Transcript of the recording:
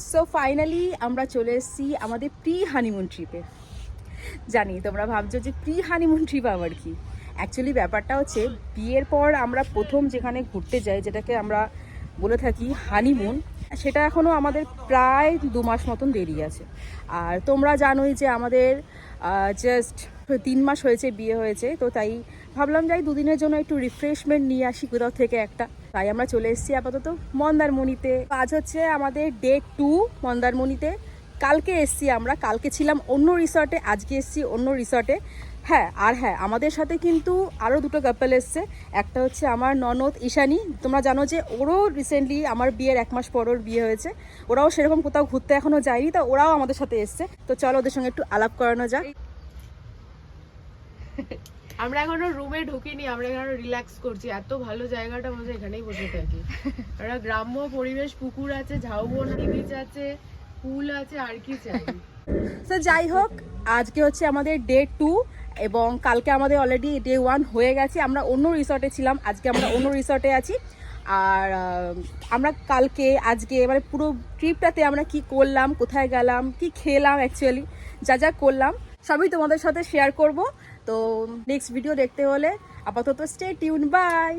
So finally আমরা চলে এসেছি আমাদের প্রি হানিমুন ট্রিপে। জানি তোমরা ভাবছো যে প্রি হানিমুন ট্রিপ আবার কি। অ্যাকচুয়ালি ব্যাপারটা হচ্ছে বিয়ের পর আমরা প্রথম যেখানে ঘুরতে যাই, যেটাকে আমরা বলে থাকি হানিমুন, সেটা এখনও আমাদের প্রায় 2 মাস মতন দেরি আছে। আর তোমরা জানোই যে আমাদের জাস্ট 3 মাস হয়েছে বিয়ে হয়েছে, তো তাই ভাবলাম যাই 2 দিনের জন্য একটু রিফ্রেশমেন্ট নিয়ে আসি কোথাও থেকে একটা। তাই আমরা চলে এসেছি আপাতত মন্দারমণিতে। আজ হচ্ছে আমাদের ডে 2 মন্দারমণিতে। কালকে এসছি আমরা, কালকে ছিলাম অন্য রিসর্টে, আজকে এসছি অন্য রিসর্টে। হ্যাঁ আমাদের সাথে কিন্তু আরও 2টো কাপল এসছে। একটা হচ্ছে আমার ননদ ঈশানী, তোমরা জানো যে ওরও রিসেন্টলি আমার বিয়ের 1 মাস পর ওর বিয়ে হয়েছে। ওরাও সেরকম কোথাও ঘুরতে এখনও যায়নি, তা ওরাও আমাদের সাথে এসছে। তো চলো ওদের সঙ্গে একটু আলাপ করানো যাক। আমরা এখনো রুমে ঢুকিনি, আমরা এখনো রিল্যাক্স করছি। এত ভালো জায়গাটা, বসে এখানেই বসে থাকি। একটা গ্রাম্য পরিবেশ, পুকুর আছে, ঝাউবন বিচ আছে, পুল আছে, আর কি চাই। তো যাই হোক, আজকে হচ্ছে আমাদের ডে 2 এবং কালকে আমাদের অলরেডি ডে 1 হয়ে গেছে। আমরা অন্য রিসর্টে ছিলাম, আজকে আমরা অন্য রিসর্টে আছি। আর আমরা কালকে আজকে মানে পুরো ট্রিপটাতে আমরা কি করলাম, কোথায় গেলাম, কি খেলাম, অ্যাকচুয়ালি যা যা করলাম সবই তোমাদের সাথে শেয়ার করব। তো নেক্সট ভিডিও দেখতে হলে আপাতত স্টে টিউন, বাই।